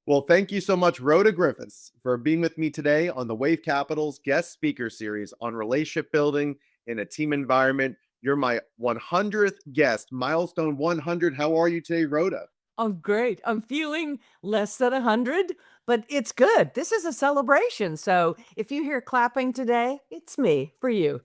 Well, thank you so much, Rhoda Griffis, for being with me today on the WaveCapital's guest speaker series on relationship building in a team environment. You're my 100th guest, milestone 100. How are you today, Rhoda? I'm great. I'm feeling less than 100, but it's good. This is a celebration. So if you hear clapping today, it's me for you.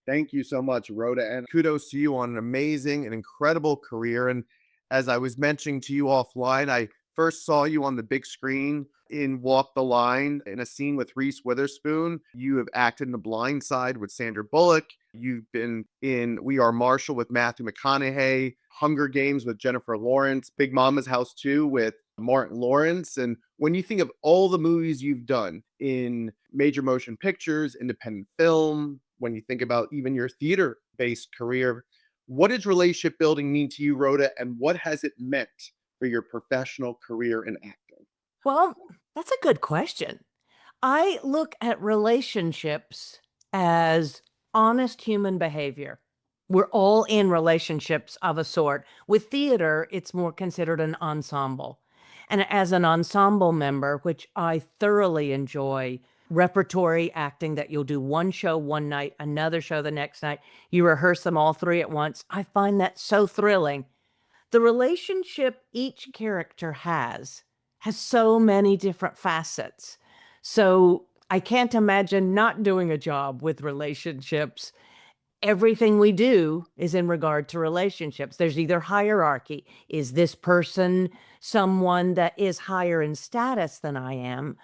Thank you so much, Rhoda, and kudos to you on an amazing and incredible career. And as I was mentioning to you offline, I first saw you on the big screen in Walk the Line in a scene with Reese Witherspoon. You have acted in The Blind Side with Sandra Bullock. You've been in We Are Marshall with Matthew McConaughey, Hunger Games with Jennifer Lawrence, Big Mama's House 2 with Martin Lawrence. And when you think of all the movies you've done in major motion pictures, independent film, when you think about even your theater based career, what does relationship building mean to you, Rhoda? And what has it meant for your professional career in acting? Well, that's a good question. I look at relationships as honest human behavior. We're all in relationships of a sort. With theater, it's more considered an ensemble. And as an ensemble member, which I thoroughly enjoy, repertory acting that you'll do one show one night, another show the next night, you rehearse them all three at once. I find that so thrilling. The relationship each character has so many different facets. So I can't imagine not doing a job with relationships. Everything we do is in regard to relationships. There's either hierarchy. Is this person someone that is higher in status than I am?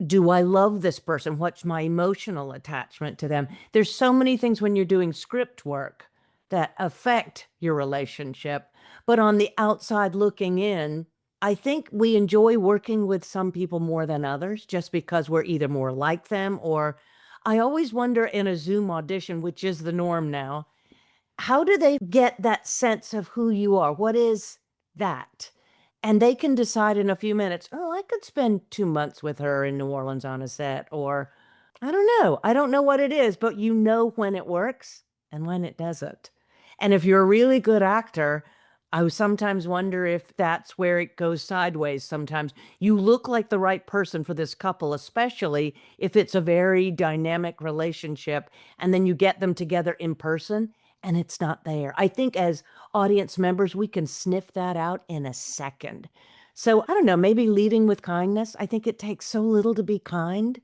Do I love this person? What's my emotional attachment to them? There's so many things when you're doing script work that affect your relationship. But on the outside looking in, I think we enjoy working with some people more than others just because we're either more like them or I always wonder in a Zoom audition, which is the norm now, how do they get that sense of who you are? What is that? And they can decide in a few minutes, oh, I could spend 2 months with her in New Orleans on a set, or I don't know. I don't know what it is, but you know when it works and when it doesn't. And if you're a really good actor, I would sometimes wonder if that's where it goes sideways sometimes. You look like the right person for this couple, especially if it's a very dynamic relationship, and then you get them together in person and it's not there. I think as audience members, we can sniff that out in a second. So I don't know, maybe leading with kindness. I think it takes so little to be kind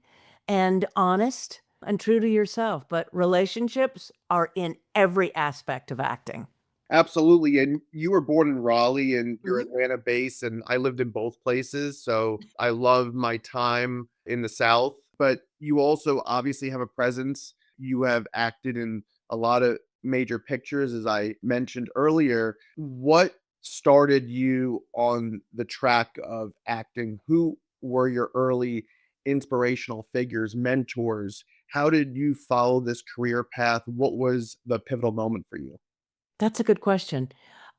and honest and true to yourself, but relationships are in every aspect of acting. Absolutely. And you were born in Raleigh and you're Mhm. Atlanta based, and I lived in both places. So I love my time in the South. But you also obviously have a presence. You have acted in a lot of major pictures, as I mentioned earlier. What started you on the track of acting? Who were your early inspirational figures, mentors? How did you follow this career path? What was the pivotal moment for you? That's a good question.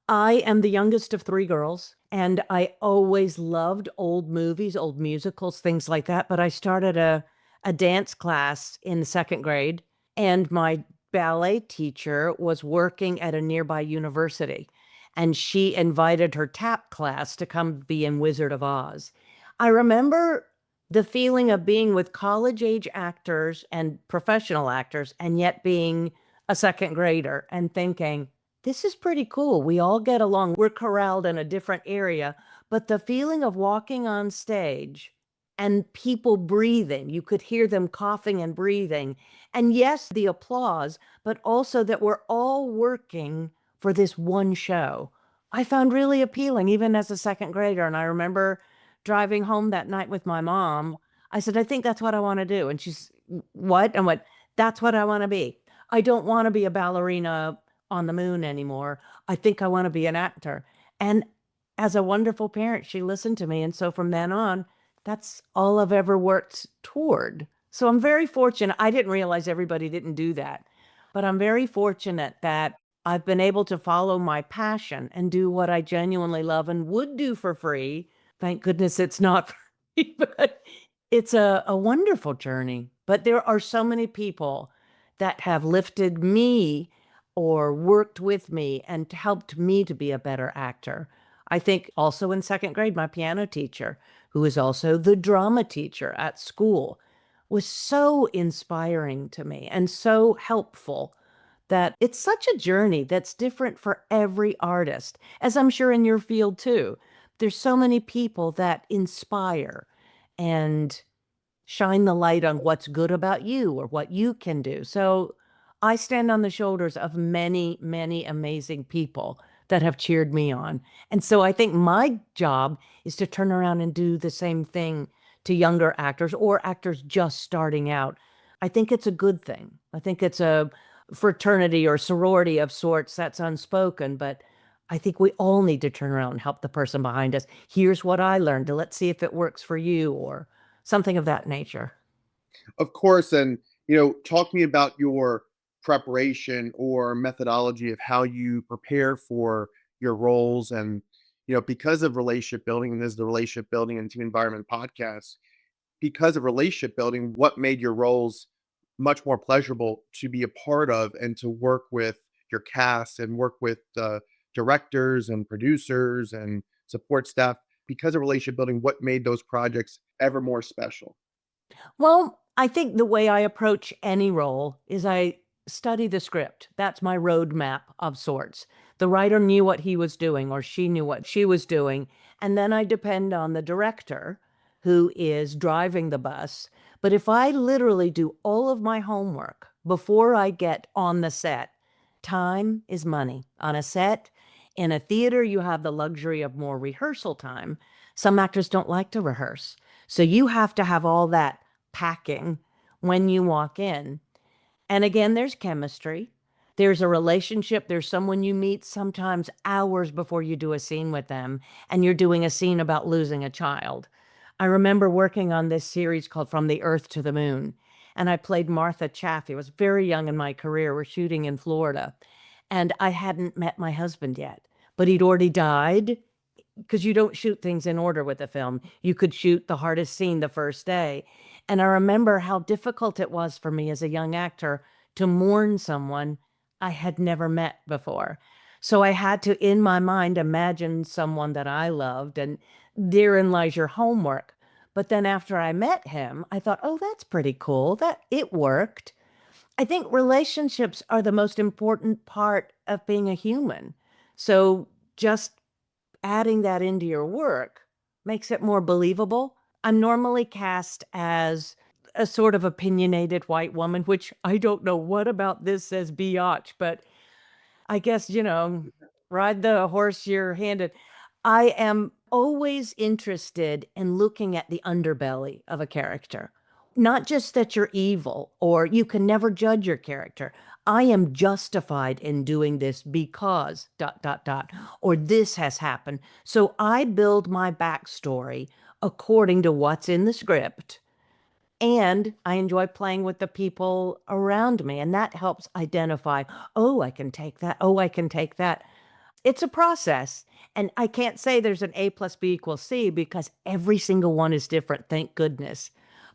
I am the youngest of 3 girls, and I always loved old movies, old musicals, things like that, but I started a dance class in the 2nd grade, and my ballet teacher was working at a nearby university, and she invited her tap class to come be in Wizard of Oz. I remember the feeling of being with college-age actors and professional actors, and yet being a 2nd grader and thinking, this is pretty cool. We all get along. We're corralled in a different area, but the feeling of walking on stage and people breathing, you could hear them coughing and breathing. And yes, the applause, but also that we're all working for this one show. I found really appealing, even as a 2nd grader. And I remember driving home that night with my mom. I said, I think that's what I want to do. And she's, what? And what? That's what I want to be. I don't want to be a ballerina on the moon anymore. I think I wanna be an actor. And as a wonderful parent, she listened to me, and so from then on, that's all I've ever worked toward. So I'm very fortunate. I didn't realize everybody didn't do that, but I'm very fortunate that I've been able to follow my passion and do what I genuinely love and would do for free. Thank goodness it's not free, but it's a wonderful journey. But there are so many people that have lifted me or worked with me and helped me to be a better actor. I think also in 2nd grade, my piano teacher who is also the drama teacher at school, was so inspiring to me and so helpful that it's such a journey that's different for every artist, as I'm sure in your field too. There's so many people that inspire and shine the light on what's good about you or what you can do. So I stand on the shoulders of many, many amazing people that have cheered me on. And so I think my job is to turn around and do the same thing to younger actors or actors just starting out. I think it's a good thing. I think it's a fraternity or sorority of sorts that's unspoken, but I think we all need to turn around and help the person behind us. Here's what I learned. Let's see if it works for you, or something of that nature. Of course, and talk to me about your preparation or methodology of how you prepare for your roles. And because of relationship building, and this is the relationship building and team environment podcast, because of relationship building, what made your roles much more pleasurable to be a part of and to work with your cast and work with directors and producers and support staff? Because of relationship building, what made those projects ever more special? Well, I think the way I approach any role is I study the script. That's my roadmap of sorts. The writer knew what he was doing, or she knew what she was doing. And then I depend on the director who is driving the bus. But if I literally do all of my homework before I get on the set, time is money. On a set, in a theater, you have the luxury of more rehearsal time. Some actors don't like to rehearse. So you have to have all that packing when you walk in. And again, there's chemistry. There's a relationship. There's someone you meet sometimes hours before you do a scene with them, and you're doing a scene about losing a child. I remember working on this series called From the Earth to the Moon, and I played Martha Chaffee. I was very young in my career. We're shooting in Florida, and I hadn't met my husband yet, but he'd already died, because you don't shoot things in order with a film. You could shoot the hardest scene the first day. And I remember how difficult it was for me as a young actor to mourn someone I had never met before. So I had to, in my mind, imagine someone that I loved, and therein lies your homework. But then after I met him, I thought, oh, that's pretty cool. That it worked. I think relationships are the most important part of being a human. So just adding that into your work makes it more believable. I'm normally cast as a sort of opinionated white woman, which I don't know what about this says biatch, but I guess, ride the horse you're handed. I am always interested in looking at the underbelly of a character. Not just that you're evil or you can never judge your character. I am justified in doing this because dot, dot, dot, or this has happened. So I build my backstory according to what's in the script, and I enjoy playing with the people around me. And that helps identify, oh, I can take that. Oh, I can take that. It's a process. And I can't say there's an A plus B equals C because every single one is different, thank goodness.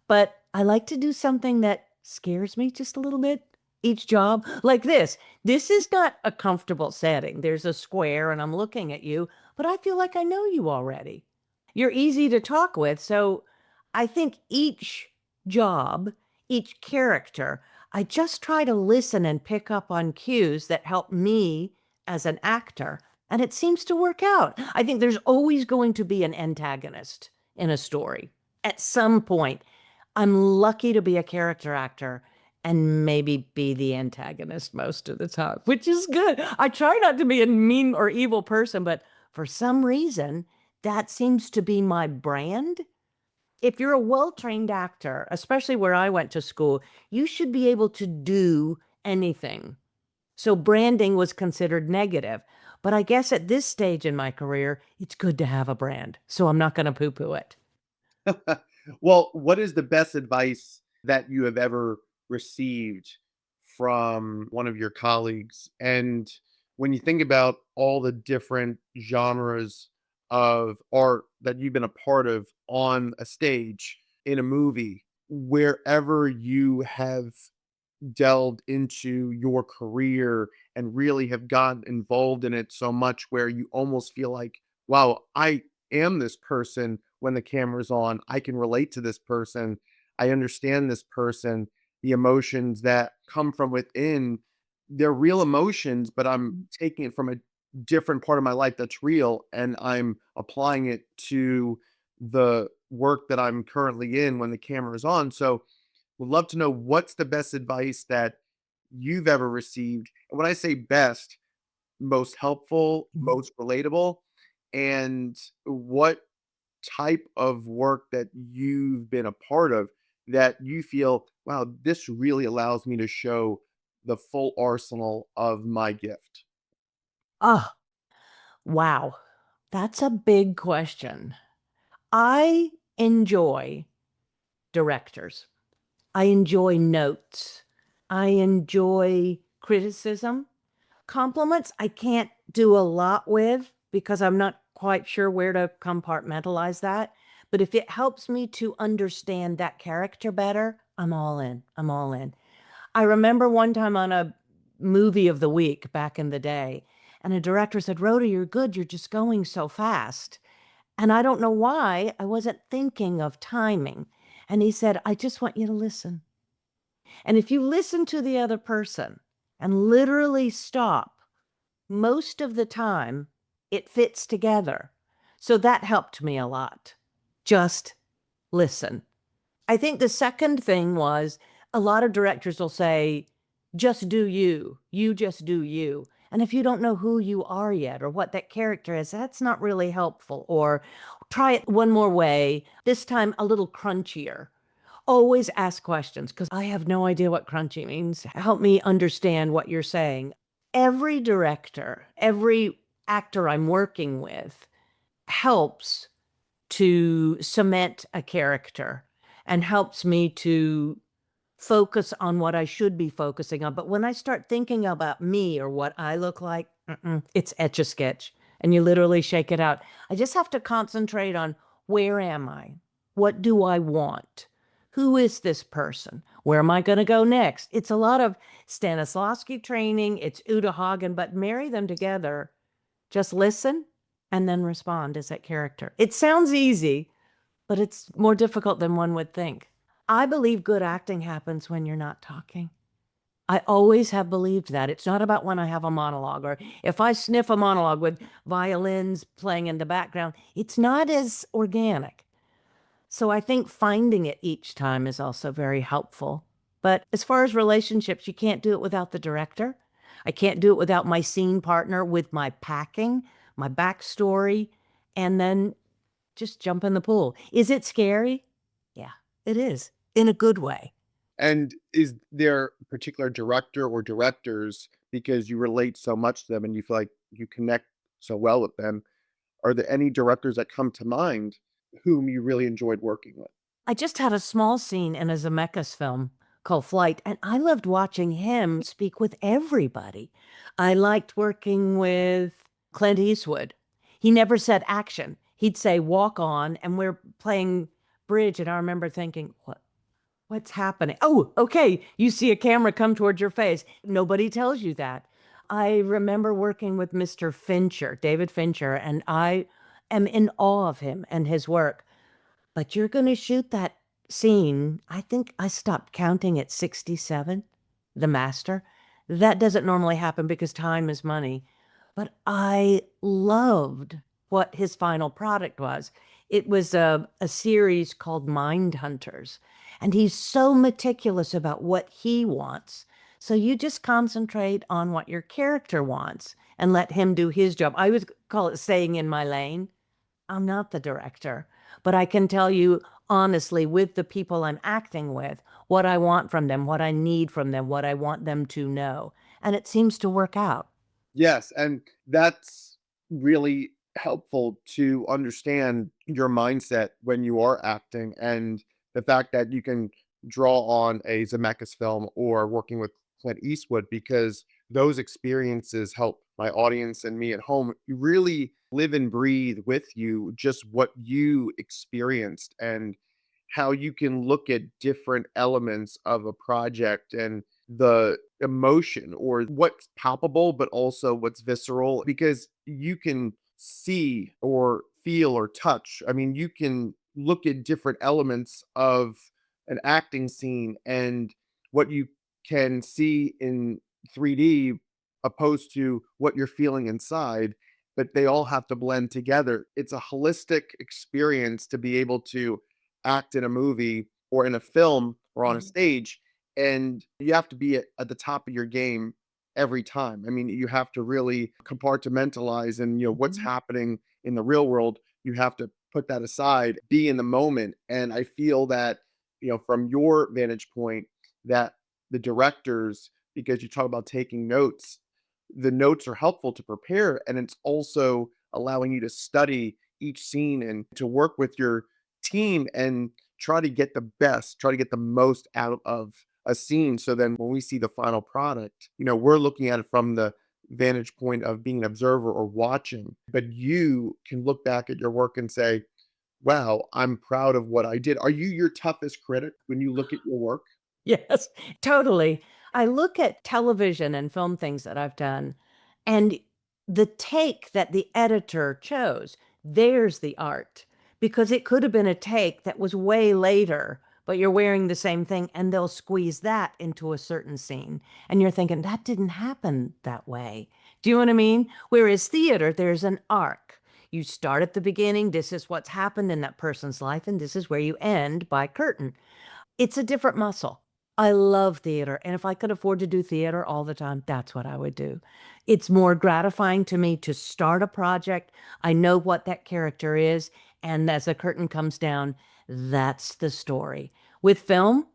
But I like to do something that scares me just a little bit each job. Like this. This is not a comfortable setting. There's a square and I'm looking at you, but I feel like I know you already. You're easy to talk with. So I think each job, each character, I just try to listen and pick up on cues that help me as an actor. And it seems to work out. I think there's always going to be an antagonist in a story at some point. I'm lucky to be a character actor and maybe be the antagonist most of the time, which is good. I try not to be a mean or evil person, but for some reason, that seems to be my brand. If you're a well-trained actor, especially where I went to school, you should be able to do anything. So branding was considered negative. But I guess at this stage in my career, it's good to have a brand. So I'm not going to poo-poo it. Well, what is the best advice that you have ever received from one of your colleagues? And when you think about all the different genres of art that you've been a part of on a stage, in a movie, wherever you have delved into your career and really have gotten involved in it so much where you almost feel like, wow, I am this person when the camera's on. I can relate to this person. I understand this person. The emotions that come from within, they're real emotions, but I'm taking it from a different part of my life that's real, and I'm applying it to the work that I'm currently in when the camera is on. So, would love to know what's the best advice that you've ever received. And when I say best, most helpful, Mhm. most relatable, and what type of work that you've been a part of that you feel, wow, this really allows me to show the full arsenal of my gift? Oh, wow. That's a big question. I enjoy directors. I enjoy notes. I enjoy criticism. Compliments, I can't do a lot with because I'm not quite sure where to compartmentalize that. But if it helps me to understand that character better, I'm all in. I'm all in. I remember one time on a movie of the week back in the day, and a director said, Rhoda, you're good. You're just going so fast. And I don't know why I wasn't thinking of timing. And he said, I just want you to listen. And if you listen to the other person and literally stop, most of the time it fits together. So that helped me a lot. Just listen. I think the second thing was a lot of directors will say, just do you. You just do you. And if you don't know who you are yet or what that character is, that's not really helpful. Or try it one more way, this time a little crunchier. Always ask questions because I have no idea what crunchy means. Help me understand what you're saying. Every director, every actor I'm working with helps to cement a character and helps me to focus on what I should be focusing on. But when I start thinking about me or what I look like, it's etch a sketch and you literally shake it out. I just have to concentrate on where am I? What do I want? Who is this person? Where am I going to go next? It's a lot of Stanislavski training. It's Uta Hagen, but marry them together. Just listen and then respond as that character. It sounds easy, but it's more difficult than one would think. I believe good acting happens when you're not talking. I always have believed that. It's not about when I have a monologue or if I sniff a monologue with violins playing in the background, it's not as organic. So I think finding it each time is also very helpful. But as far as relationships, you can't do it without the director. I can't do it without my scene partner with my packing, my backstory, and then just jump in the pool. Is it scary? Yeah, it is in a good way. And is there a particular director or directors, because you relate so much to them and you feel like you connect so well with them? Are there any directors that come to mind whom you really enjoyed working with? I just had a small scene in a Zemeckis film called Flight, and I loved watching him speak with everybody. I liked working with Clint Eastwood. He never said action. He'd say walk on, and we're playing bridge, and I remember thinking, what's happening? Oh, okay. You see a camera come towards your face. Nobody tells you that. I remember working with Mr. Fincher, David Fincher, and I am in awe of him and his work. But you're going to shoot that scene. I think I stopped counting at 67, The Master. That doesn't normally happen because time is money. But I loved what his final product was. It was a series called Mind Hunters. And he's so meticulous about what he wants. So you just concentrate on what your character wants and let him do his job. I would call it staying in my lane. I'm not the director, but I can tell you honestly with the people I'm acting with, what I want from them, what I need from them, what I want them to know. And it seems to work out. Yes, and that's really helpful to understand your mindset when you are acting, and the fact that you can draw on a Zemeckis film or working with Clint Eastwood, because those experiences help my audience and me at home really live and breathe with you just what you experienced and how you can look at different elements of a project and the emotion or what's palpable, but also what's visceral, because you can see or feel or touch. I mean, you can look at different elements of an acting scene and what you can see in 3D opposed to what you're feeling inside, but they all have to blend together. It's a holistic experience to be able to act in a movie or in a film or on a Mhm. stage, and you have to be at the top of your game every time. I mean, you have to really compartmentalize and, what's Mhm. happening in the real world, you have to put that aside, be in the moment. And I feel that, from your vantage point, that the directors, because you talk about taking notes, the notes are helpful to prepare. And it's also allowing you to study each scene and to work with your team and try to get the best, try to get the most out of a scene. So then when we see the final product, we're looking at it from the vantage point of being an observer or watching, but you can look back at your work and say, wow, I'm proud of what I did. Are you your toughest critic when you look at your work? Yes, totally. I look at television and film things that I've done, and the take that the editor chose, there's the art. Because it could have been a take that was way later, but you're wearing the same thing, and they'll squeeze that into a certain scene. And you're thinking, that didn't happen that way. Do you know what I mean? Whereas theater, there's an arc. You start at the beginning, this is what's happened in that person's life, and this is where you end by curtain. It's a different muscle. I love theater, and if I could afford to do theater all the time, that's what I would do. It's more gratifying to me to start a project. I know what that character is, and as the curtain comes down, that's the story. With film,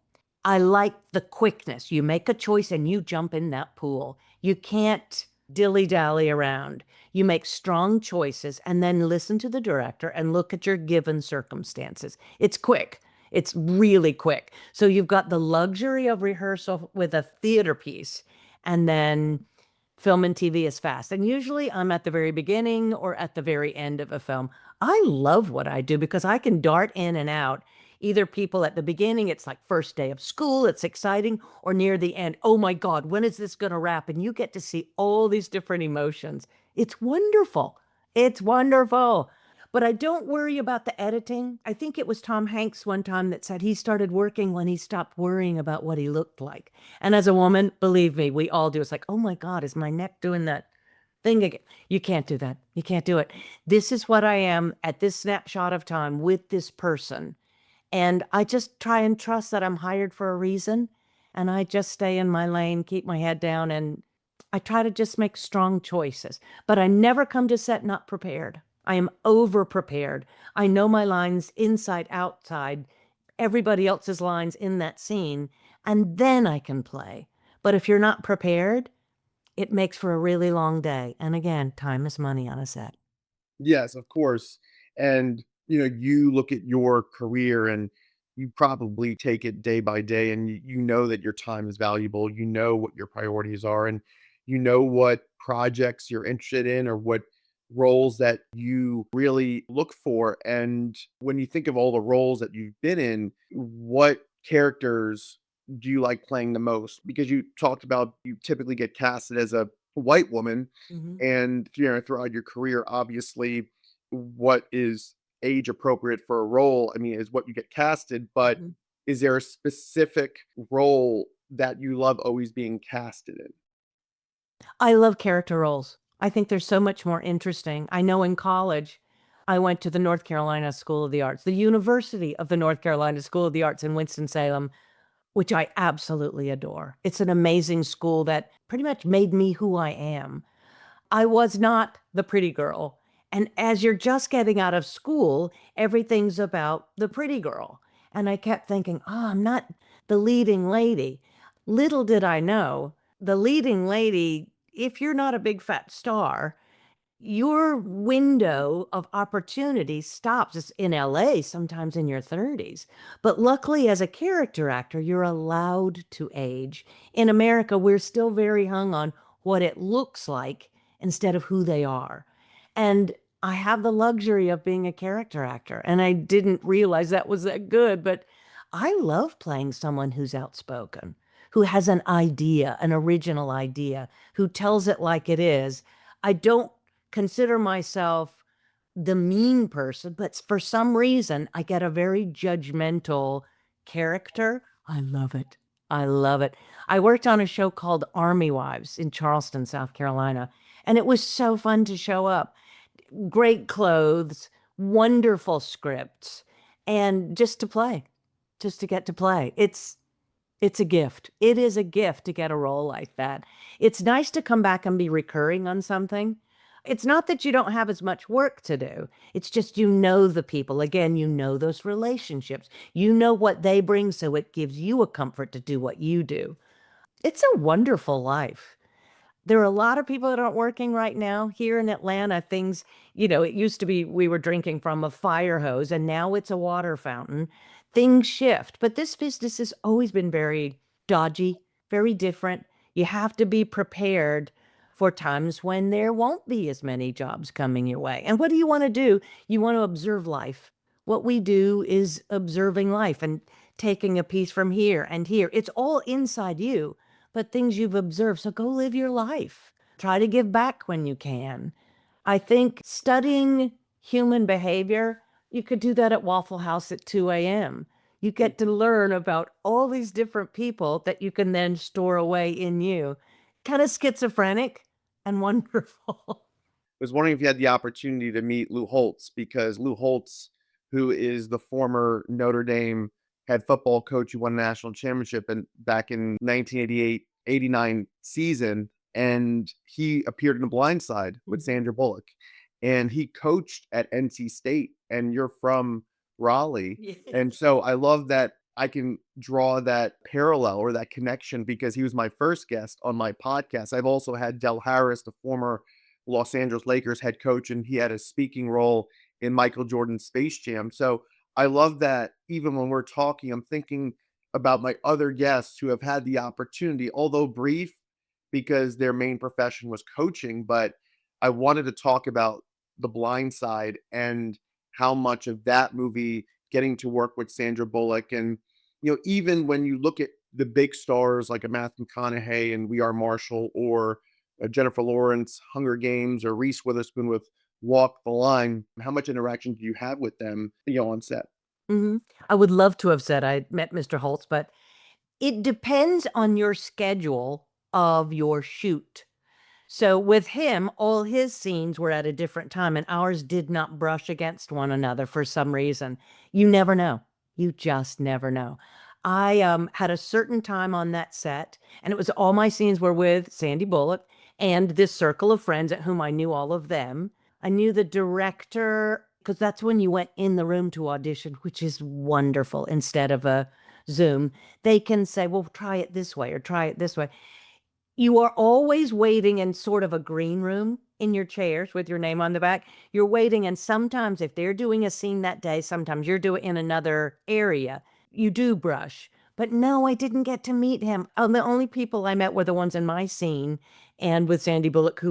I like the quickness. You make a choice and you jump in that pool. You can't dilly-dally around. You make strong choices and then listen to the director and look at your given circumstances. It's quick. It's really quick. So you've got the luxury of rehearsal with a theater piece, and then film and TV is fast. And usually I'm at the very beginning or at the very end of a film. I love what I do because I can dart in and out. Either people at the beginning, it's like first day of school, it's exciting, or near the end, oh my God, when is this going to wrap? And you get to see all these different emotions. It's wonderful. It's wonderful. But I don't worry about the editing. I think it was Tom Hanks one time that said he started working when he stopped worrying about what he looked like. And as a woman, believe me, we all do. It's like, oh my God, is my neck doing that thing again? You can't do that. You can't do it. This is what I am at this snapshot of time with this person. And I just try and trust that I'm hired for a reason. And I just stay in my lane, keep my head down, and I try to just make strong choices. But I never come to set not prepared. I am over prepared. I know my lines inside, outside, everybody else's lines in that scene, and then I can play. But if you're not prepared, it makes for a really long day. And again, time is money on a set. Yes, of course. And, you look at your career and you probably take it day by day and you know that your time is valuable. You know what your priorities are and you know what projects you're interested in or what roles that you really look for. And when you think of all the roles that you've been in, what characters do you like playing the most? Because you talked about you typically get casted as a white woman Mhm. and, throughout your career, obviously, what is age appropriate for a role, I mean, is what you get casted, but Mhm. is there a specific role that you love always being casted in? I love character roles. I think they're so much more interesting. I know in college, I went to the North Carolina School of the Arts, the University of the North Carolina School of the Arts in Winston-Salem, which I absolutely adore. It's an amazing school that pretty much made me who I am. I was not the pretty girl. And as you're just getting out of school, everything's about the pretty girl. And I kept thinking, oh, I'm not the leading lady. Little did I know, the leading lady, if you're not a big fat star, your window of opportunity stops. It's in LA, sometimes in your 30s. But luckily, as a character actor, you're allowed to age. In America, we're still very hung on what it looks like instead of who they are. And I have the luxury of being a character actor, and I didn't realize that was that good, but I love playing someone who's outspoken, who has an idea, an original idea, who tells it like it is. I don't consider myself the mean person, but for some reason, I get a very judgmental character. I love it. I love it. I worked on a show called Army Wives in Charleston, South Carolina, and it was so fun to show up. Great clothes, wonderful scripts, and just to play, just to get to play. It's a gift. It is a gift to get a role like that. It's nice to come back and be recurring on something. It's not that you don't have as much work to do. It's just you know the people. Again, you know those relationships. You know what they bring, so it gives you a comfort to do what you do. It's a wonderful life. There are a lot of people that aren't working right now here in Atlanta. Things, it used to be we were drinking from a fire hose and now it's a water fountain. Things shift, but this business has always been very dodgy, very different. You have to be prepared for times when there won't be as many jobs coming your way. And what do you want to do? You want to observe life. What we do is observing life and taking a piece from here and here. It's all inside you, but things you've observed. So go live your life. Try to give back when you can. I think studying human behavior, you could do that at Waffle House at 2 a.m. You get to learn about all these different people that you can then store away in you. Kind of schizophrenic and wonderful. Was wondering if you had the opportunity to meet Lou Holtz, because Lou Holtz, who is the former Notre Dame head football coach who won a national championship and back in 1988-89 season, and he appeared in The Blind Side with Sandra Bullock, and he coached at NC State, and you're from Raleigh. Yeah. And so I love that I can draw that parallel or that connection because he was my first guest on my podcast. I've also had Del Harris, the former Los Angeles Lakers head coach, and he had a speaking role in Michael Jordan's Space Jam. So I love that even when we're talking, I'm thinking about my other guests who have had the opportunity, although brief, because their main profession was coaching. But I wanted to talk about The Blind Side and how much of that movie, getting to work with Sandra Bullock, and even when you look at the big stars like a Matthew McConaughey and We Are Marshall, or Jennifer Lawrence, Hunger Games, or Reese Witherspoon with Walk the Line, how much interaction do you have with them, on set? I would love to have said I met Mr. Holtz, but it depends on your schedule of your shoot. So with him, all his scenes were at a different time and ours did not brush against one another for some reason. You never know. You just never know. I had a certain time on that set, and it was all my scenes were with Sandy Bullock and this circle of friends at whom I knew all of them. I knew the director because that's when you went in the room to audition, which is wonderful. Instead of a Zoom, they can say, well, try it this way or try it this way. You are always waiting in sort of a green room in your chairs with your name on the back. You're waiting, and sometimes if they're doing a scene that day, sometimes you're doing it in another area. You do brush. But no, I didn't get to meet him. The only people I met were the ones in my scene and with Sandy Bullock,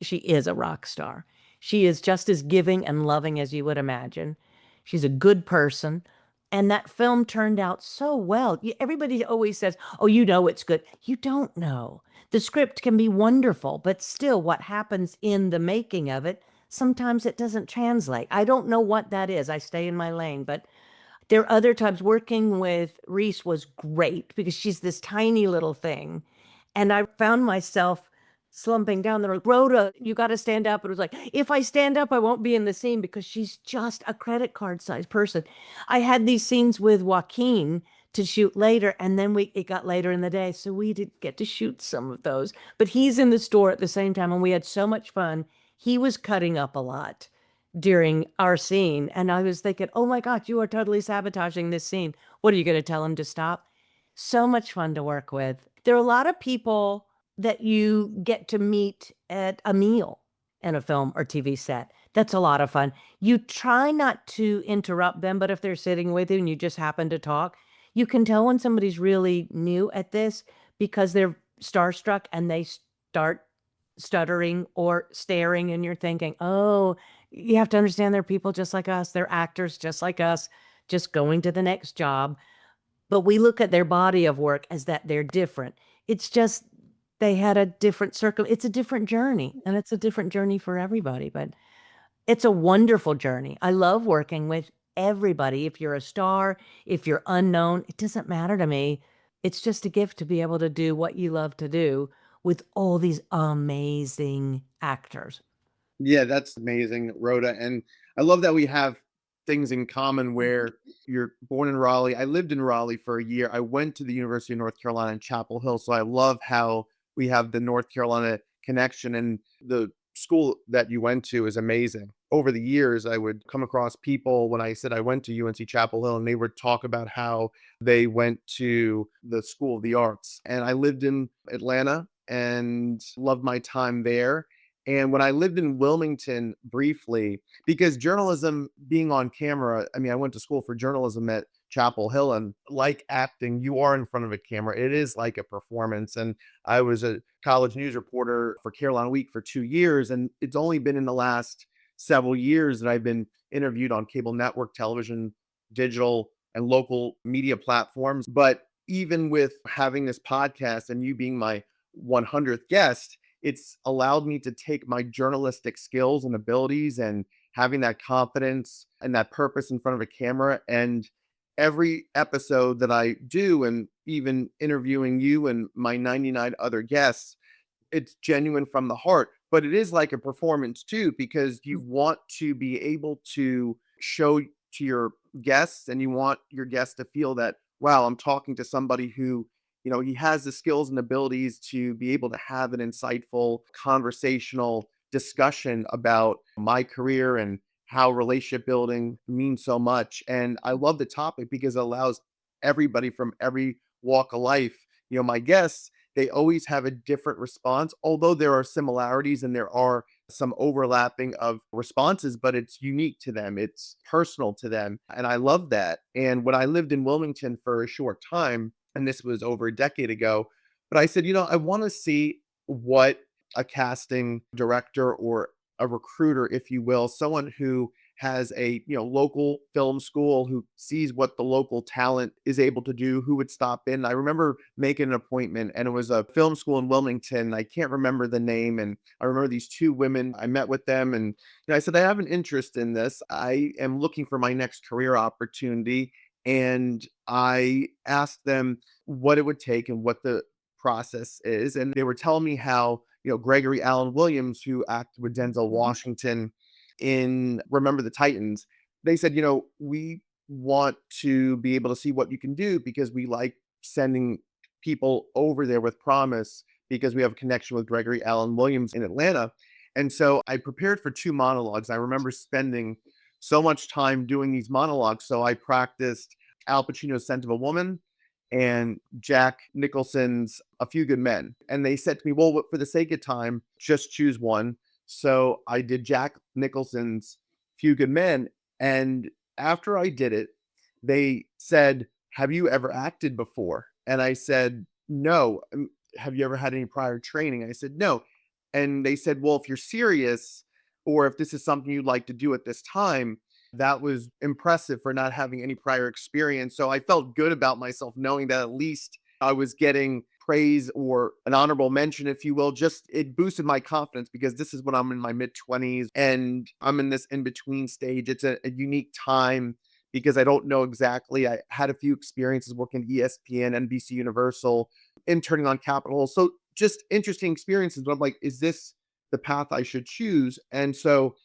she is a rock star. She is just as giving and loving as you would imagine. She's a good person. And that film turned out so well. Everybody always says, oh, it's good. You don't know. The script can be wonderful, but still what happens in the making of it, sometimes it doesn't translate. I don't know what that is. I stay in my lane, but there are other times working with Reese was great because she's this tiny little thing. And I found myself slumping down the road. Rhoda, you got to stand up. It was like, if I stand up, I won't be in the scene because she's just a credit card sized person. I had these scenes with Joaquin to shoot later, and then it got later in the day, so we didn't get to shoot some of those. But he's in the store at the same time, and we had so much fun. He was cutting up a lot during our scene, and I was thinking, oh my God, you are totally sabotaging this scene. What are you going to tell him to stop? So much fun to work with. There are a lot of people that you get to meet at a meal in a film or TV set. That's a lot of fun. You try not to interrupt them, but if they're sitting with you and you just happen to talk, you can tell when somebody's really new at this because they're starstruck and they start stuttering or staring, and you're thinking, oh, you have to understand they're people just like us. They're actors just like us, just going to the next job. But we look at their body of work as that they're different. It's just they had a different it's a different journey, and it's a different journey for everybody. But It's a wonderful journey. I love working with everybody. If you're a star, if you're unknown, it doesn't matter to me. It's just a gift to be able to do what you love to do with all these amazing actors. Yeah, that's amazing, Rhoda. And I love that we have things in common where you're born in Raleigh. I lived in Raleigh for a year. I went to the University of North Carolina in Chapel Hill. So I love how we have the North Carolina connection, and the school that you went to is amazing. Over the years, I would come across people when I said I went to UNC Chapel Hill, and they would talk about how they went to the School of the Arts. And I lived in Atlanta and loved my time there. And when I lived in Wilmington briefly, because journalism, being on camera, I mean, I went to school for journalism at Chapel Hill, and like acting, you are in front of a camera. It is like a performance. And I was a college news reporter for Carolina Week for 2 years. And it's only been in the last several years that I've been interviewed on cable network television, digital, and local media platforms. But even with having this podcast and you being my 100th guest, it's allowed me to take my journalistic skills and abilities and having that confidence and that purpose in front of a camera. And every episode that I do, and even interviewing you and my 99 other guests, it's genuine from the heart. But it is like a performance too, because you want to be able to show to your guests, and you want your guests to feel that, wow, I'm talking to somebody who, he has the skills and abilities to be able to have an insightful conversational discussion about my career and how relationship building means so much. And I love the topic because it allows everybody from every walk of life. My guests, they always have a different response, although there are similarities and there are some overlapping of responses, but it's unique to them. It's personal to them. And I love that. And when I lived in Wilmington for a short time, and this was over a decade ago, but I said, I want to see what a casting director or a recruiter, if you will, someone who has a local film school, who sees what the local talent is able to do, who would stop in. I remember making an appointment, and it was a film school in Wilmington. I can't remember the name, and I remember these two women. I met with them, and I said, I have an interest in this. I am looking for my next career opportunity. And I asked them what it would take and what the process is. And they were telling me how, Gregory Allen Williams, who acted with Denzel Washington in Remember the Titans, they said, we want to be able to see what you can do because we like sending people over there with promise because we have a connection with Gregory Allen Williams in Atlanta. And so I prepared for 2 monologues. I remember spending so much time doing these monologues. So I practiced Al Pacino's Scent of a Woman and Jack Nicholson's A Few Good Men. And they said to me, well, for the sake of time, just choose one. So I did Jack Nicholson's Few Good Men. And after I did it, they said, have you ever acted before? And I said, no. Have you ever had any prior training? I said, no. And they said, well, if you're serious, or if this is something you'd like to do at this time, that was impressive for not having any prior experience. So I felt good about myself knowing that at least I was getting praise or an honorable mention, if you will. Just it boosted my confidence because this is when I'm in my mid 20s and I'm in this in between stage. It's a unique time because I don't know exactly. I had a few experiences working at ESPN, NBC Universal, interning on Capitol. So just interesting experiences. But I'm like, is this the path I should choose? And so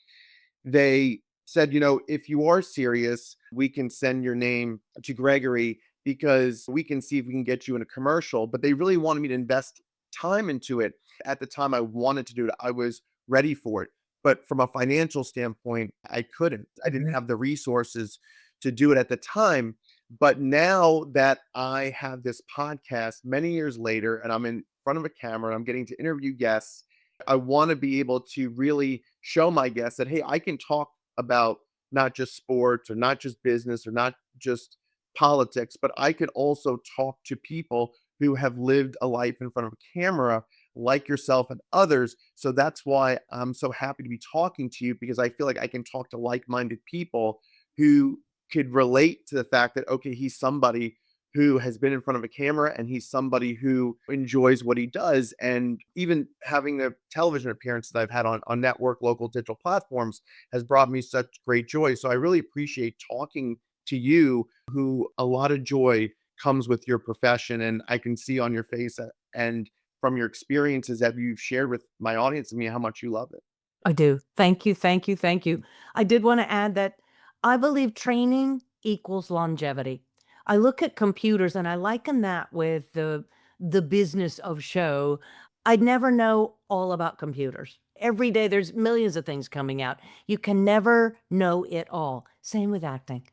they said, if you are serious, we can send your name to Gregory because we can see if we can get you in a commercial. But they really wanted me to invest time into it. At the time, I wanted to do it. I was ready for it. But from a financial standpoint, I couldn't. I didn't have the resources to do it at the time. But now that I have this podcast many years later and I'm in front of a camera and I'm getting to interview guests, I want to be able to really show my guests that, hey, I can talk about not just sports or not just business or not just politics, but I could also talk to people who have lived a life in front of a camera like yourself and others. So that's why I'm so happy to be talking to you, because I feel like I can talk to like-minded people who could relate to the fact that, okay, he's somebody who has been in front of a camera, and he's somebody who enjoys what he does. And even having the television appearances that I've had on network, local digital platforms has brought me such great joy. So I really appreciate talking to you, who a lot of joy comes with your profession. And I can see on your face and from your experiences that you've shared with my audience and me how much you love it. I do. Thank you, thank you, thank you. I did wanna add that I believe training equals longevity. I look at computers and I liken that with the business of show. I'd never know all about computers. Every day there's millions of things coming out. You can never know it all. Same with acting.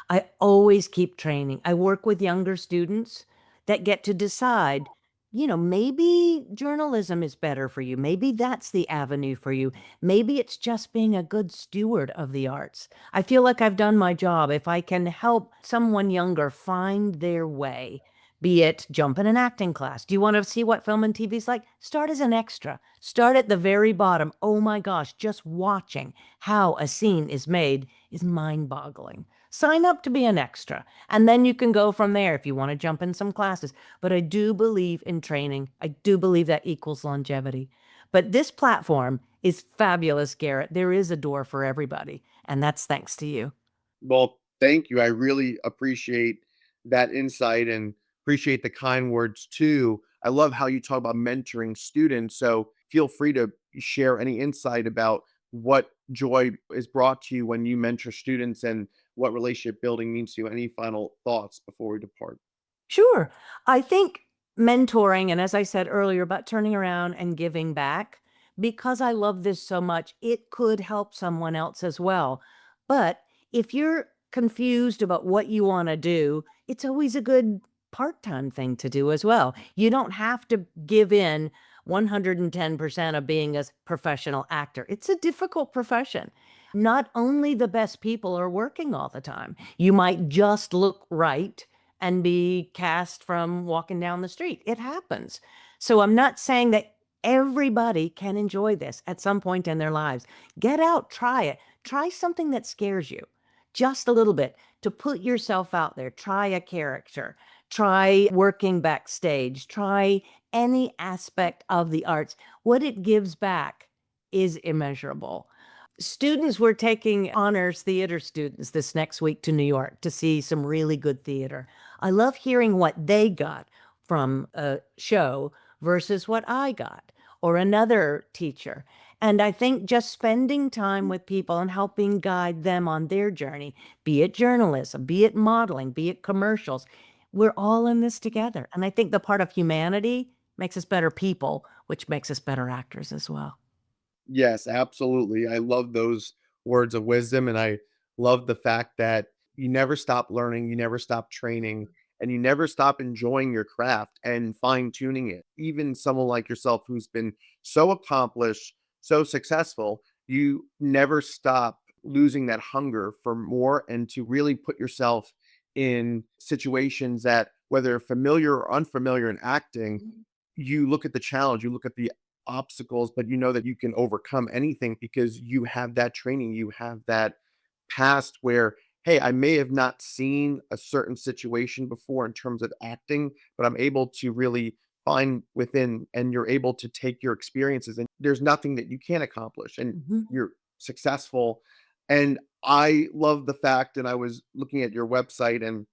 I always keep training. I work with younger students that get to decide, maybe journalism is better for you. Maybe that's the avenue for you. Maybe it's just being a good steward of the arts. I feel like I've done my job if I can help someone younger find their way, be it jump in an acting class. Do you want to see what film and TV is like? Start as an extra. Start at the very bottom. Oh my gosh, just watching how a scene is made is mind-boggling. Sign up to be an extra, and then you can go from there if you want to jump in some classes. But I do believe in training. I do believe that equals longevity. But this platform is fabulous, Garrett. There is a door for everybody, and that's thanks to you. Well, thank you. I really appreciate that insight and appreciate the kind words too. I love how you talk about mentoring students. So feel free to share any insight about what joy is brought to you when you mentor students and what relationship building means to you. Any final thoughts before we depart? Sure. I think mentoring, and as I said earlier about turning around and giving back, because I love this so much, it could help someone else as well. But if you're confused about what you want to do, it's always a good part-time thing to do as well. You don't have to give in 110% of being a professional actor. It's a difficult profession. Not only the best people are working all the time. You might just look right and be cast from walking down the street. It happens. So I'm not saying that everybody can enjoy this at some point in their lives. Get out, try it. Try something that scares you just a little bit to put yourself out there. Try a character. Try working backstage. Try any aspect of the arts. What it gives back is immeasurable. Students were taking honors theater students this next week to New York to see some really good theater. I love hearing what they got from a show versus what I got or another teacher. And I think just spending time with people and helping guide them on their journey, be it journalism, be it modeling, be it commercials, we're all in this together. And I think the part of humanity makes us better people, which makes us better actors as well. Yes, absolutely. I love those words of wisdom. And I love the fact that you never stop learning, you never stop training, and you never stop enjoying your craft and fine tuning it. Even someone like yourself who's been so accomplished, so successful, you never stop losing that hunger for more and to really put yourself in situations that, whether familiar or unfamiliar in acting, you look at the challenge, you look at the obstacles, but you know that you can overcome anything because you have that training, you have that past where, hey, I may have not seen a certain situation before in terms of acting, but I'm able to really find within, and you're able to take your experiences, and there's nothing that you can't accomplish, and Mhm. you're successful. And I love the fact, and I was looking at your website, and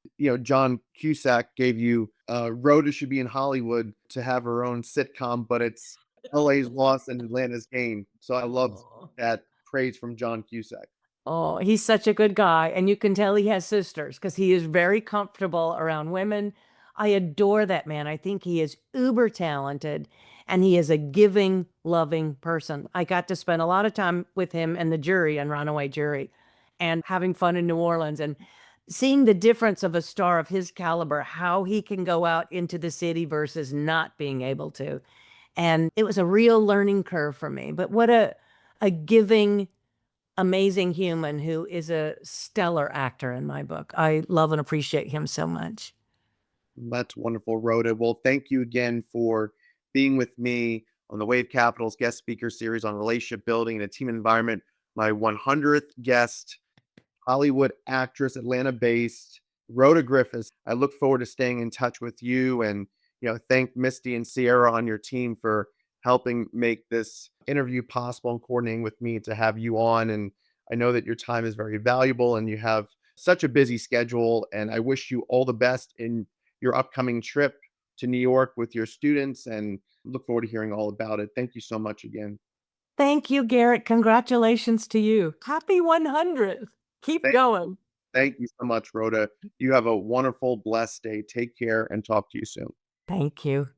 John Cusack gave you Rhoda should be in Hollywood to have her own sitcom, but it's LA's loss and Atlanta's gain. So I loved Aw. that praise from John Cusack. Oh, he's such a good guy, and you can tell he has sisters because he is very comfortable around women. I adore that man. I think he is uber talented, and he is a giving, loving person. I got to spend a lot of time with him and the jury and Runaway Jury and having fun in New Orleans and seeing the difference of a star of his caliber, how he can go out into the city versus not being able to. And it was a real learning curve for me. But what a giving, amazing human who is a stellar actor in my book. I love and appreciate him so much. That's wonderful, Rhoda. Well, thank you again for being with me on the Wave Capital's guest speaker series on relationship building and a team environment. My 100th guest, Hollywood actress, Atlanta based, Rhoda Griffis. I look forward to staying in touch with you, and thank Misty and Sierra on your team for helping make this interview possible and coordinating with me to have you on. And I know that your time is very valuable and you have such a busy schedule. And I wish you all the best in your upcoming trip to New York with your students, and look forward to hearing all about it. Thank you so much again. Thank you, Garrett. Congratulations to you. Happy 100th. Keep Thank, going. thank you so much, Rhoda. You have a wonderful, blessed day. Take care and talk to you soon. Thank you.